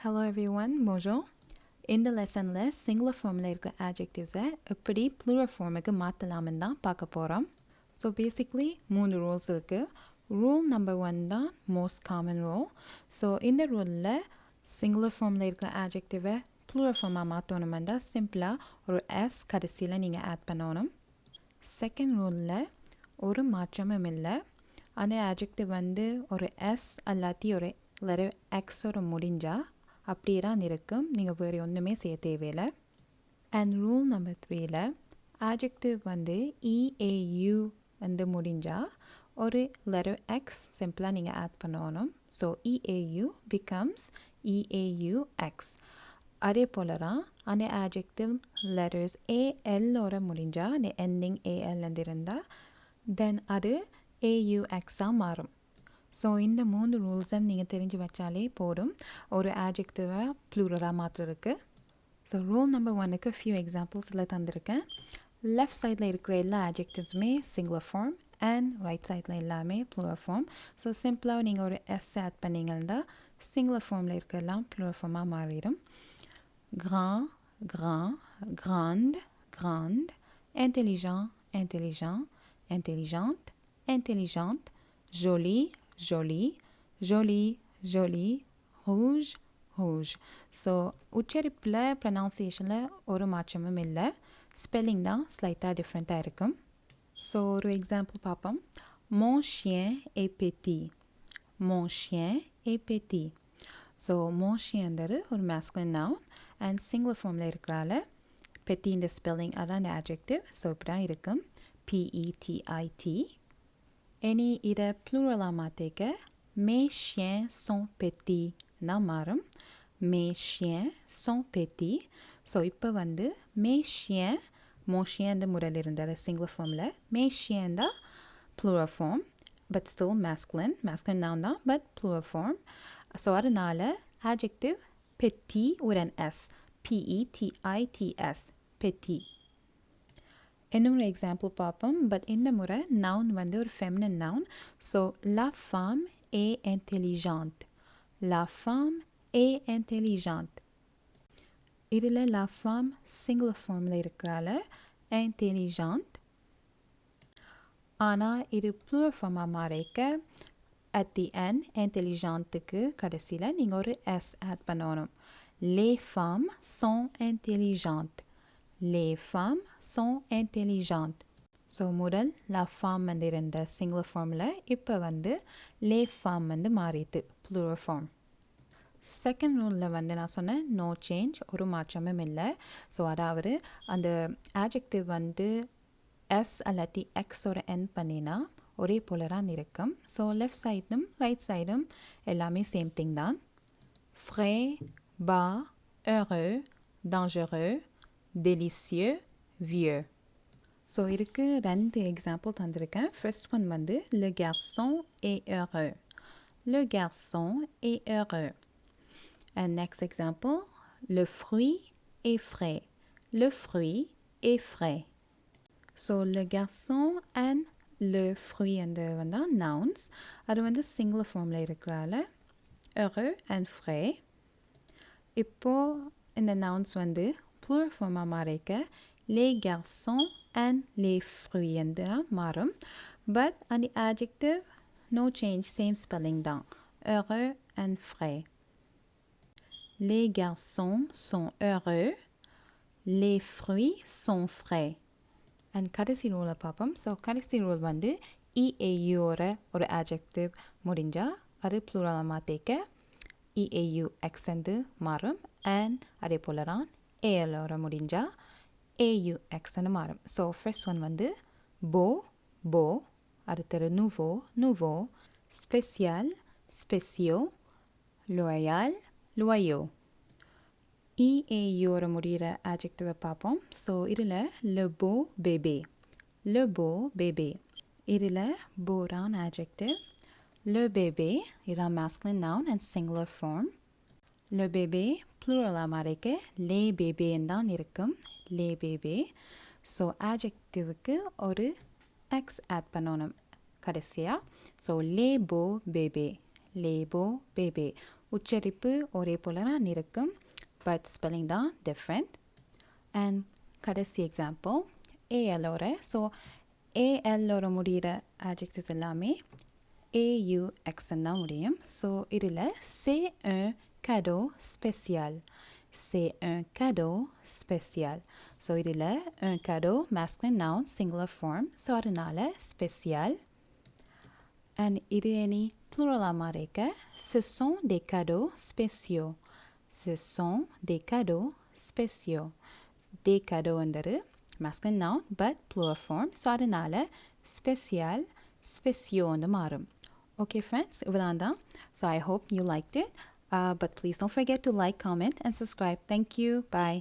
Hello everyone, bonjour. இந்த லெசனில் singular ஃபார்மில் இருக்க ஆட்ஜெக்டிவ்ஸை எப்படி ப்ளூரல் ஃபார்முக்கு மாற்றலாம்னு தான் பார்க்க போகிறோம். ஸோ பேசிக்லி 3 ரூல்ஸ் இருக்குது. ரூல் நம்பர் 1 தான் மோஸ்ட் காமன் ரூல். ஸோ இந்த ரூலில் சிங்குலர் ஃபார்மில் இருக்க ஆட்ஜெக்டிவை ப்ளூரல் ஃபார்மாக மாற்றணுமெண்டா சிம்பிளாக ஒரு எஸ் கடைசியில் நீங்கள் ஆட் பண்ணணும். செகண்ட் ரூலில் ஒரு மாற்றமும் இல்லை. அந்த ஆட்ஜெக்டிவ் ஒரு எஸ் அல்லாட்டி ஒரு லெட்டர் எக்ஸோட முடிஞ்சால் அப்படியே தான் இருக்கும். நீங்கள் வேறு ஒன்றுமே செய்ய தேவையில்லை. அண்ட் ரூல் நம்பர் 3ல ஆட்ஜெக்டிவ் EAU முடிஞ்சால் ஒரு லெட்டர் எக்ஸ் சிம்பிளாக நீங்கள் ஆட் பண்ணணும். So EAU becomes EAUX. அதே போல தான் அந்த ஆட்ஜெக்டிவ் லெட்டர்ஸ் ALஓட முடிஞ்சால் அந்த எண்டிங் AL இருந்தால் தென் அது AUXஆக மாறும். ஸோ இந்த 3 ரூல்ஸும் நீங்கள் தெரிஞ்சு வச்சாலே போதும் ஒரு ஆட்ஜெக்டிவை ப்ளூரலாக மாற்றுறதுக்கு. ஸோ ரூல் நம்பர் 1க்கு ஃபியூ எக்ஸாம்பிள்ஸில் தந்திருக்கேன். லெஃப்ட் சைடில் இருக்கிற எல்லா ஆட்ஜெக்டிவ்ஸுமே சிங்குலர் ஃபார்ம் அண்ட் ரைட் சைடில் எல்லாமே ப்ளூரல் ஃபார்ம். ஸோ சிம்பிளாக நீங்கள் ஒரு எஸ் ஆட் பண்ணிங்கன்னா சிங்குலர் ஃபார்மில் இருக்க எல்லாம் ப்ளூரல் ஃபார்மாக மாறிடும். grand, grand, grande, grande, intelligent, intelligent, intelligente, intelligente, jolie, jolie, jolie, jolie, rouge, rouge. So உச்சரிப்பில் ப்ரொனவுன்சியேஷனில் ஒரு மாற்றமும் இல்லை. ஸ்பெல்லிங் தான் ஸ்லைட்டாக டிஃப்ரெண்ட்டாக இருக்கும். ஸோ ஒரு எக்ஸாம்பிள் பார்ப்போம். mon chien est petit, mon chien est petit. So mon chienன்றது ஒரு மேஸ்குலின் நவுன் அண்ட் சிங்குலர் ஃபார்மில் இருக்கிறால பெட்டி இந்த ஸ்பெல்லிங் அதான் இந்த ஆட்ஜெக்டிவ். ஸோ இப்படி தான் இருக்கும், PETIT. இனி இதை ப்ளூரலாக மாற்றிக்க mes chiens sont petits தான் மாறும். mes chiens sont petits. So இப்போ mes chiens, mon chien முதல் இருந்தால் சிங்குலர் ஃபார்மில், mes chiens தான் plural form but still masculine noun தான் பட் ப்ளூரல் ஃபார்ம். ஸோ அதனால் ஆட்ஜெக்டிவ் பெட்டி ஒரு எஸ், PETITS, பெட்டி. இன்னொரு எக்ஸாம்பிள் பார்ப்போம். பட் இந்த முறை நவுன் ஒரு feminine noun. So la femme est intelligente, la femme est intelligente. இதில் la femme சிங்குலர் ஃபார்மில் இருக்கிறால intelligente. ஆனால் இது ப்ளூரல் ஃபார்மாக மாறிக்க at the end intelligentக்கு கடைசியில் நீங்கள் ஒரு S ஆட் பண்ணணும். les femmes sont intelligentes, les femmes sont intelligentes. So முதல் la femme இருந்த சிங்குலர் ஃபார்மில் இப்போ les femmes மாறிட்டு ப்ளூரல் ஃபார்ம். செகண்ட் ரூலில் நான் சொன்னேன் நோ சேஞ்ச், ஒரு மாற்றமும் இல்லை. ஸோ அதாவது அந்த ஆட்ஜெக்டிவ் எஸ் அல்லாட்டி எக்ஸோட என் பண்ணினா ஒரே போல தான் இருக்கும். ஸோ லெஃப்ட் சைடும் ரைட் சைடும் எல்லாமே சேம் திங் தான். frais, bas, heureux, dangereux, délicieux, vieux. So இதுக்கு 2 எக்ஸாம்பிள் தந்திருக்கேன். First one le garçon est heureux, le garçon est heureux. And next example, le fruit est frais, le fruit est frais. So le garçon and le fruit nouns. அது singular ஃபார்மில் இருக்கிறால heureux and frais. இப்போ இந்த nouns plural ஃபார்மாக மாறிக்க les garçons and les fruits மாறும். But அந்த adjective no change, same spelling தான், heureux and frais. Les garçons sont heureux, les fruits sont frais. And கடைசி ரூலை பார்ப்போம். ஸோ கடைசி ரூல் EAUவோட ஒரு ஆட்ஜெக்டிவ் முடிஞ்சால் அது ப்ளூரலாக மாற்றிக்க EAUX மாறும். அண்ட் அதே போல் தான் ALஓட முடிஞ்சால் AUX மாறும். So first one beau, beau. அடுத்தது nouveau, nouveau. spécial, spéciaux. loyal, loyaux. EAUவோட முடிகிற ஆட்ஜெக்டிவை பார்ப்போம். ஸோ இதில் le beau bébé, le beau bébé. இதில் beau தான் ஆட்ஜெக்டிவ், le bébé இதான் masculine noun and singular form. le bébé ப்ளூரலாக மாறிக்க les bébé தான் இருக்கும், les bébé. ஸோ ஆட்ஜெக்டிவுக்கு ஒரு எக்ஸ் ஆட் பண்ணணும் கடைசியாக. So les beaux bébés, les beaux bébés. உச்சரிப்பு ஒரே போல தான் இருக்கும், பட் ஸ்பெல்லிங் தான் டிஃப்ரெண்ட். அண்ட் கடைசி எக்ஸாம்பிள் ஏஎல்லோட. ஸோ ஏஎல்லோட முடிகிற adjectives எல்லாமே AUXன்னு தான் முடியும். ஸோ இதில் c'est un cadeau spécial. C'est un cadeau spécial. So இதில் un cadeau masculine noun singular form. So அதனால spécial. And இது இனி pluralaக மாறிக்க ce sont des cadeaux spéciaux. Ce sont des cadeaux spéciaux. Des cadeaux என்றது masculine noun but plural form. So அதனால spécial spéciaux மாறும். Okay friends, இவ்வளவு தான். So I hope you liked it. But please don't forget to like, comment and subscribe. Thank you. Bye.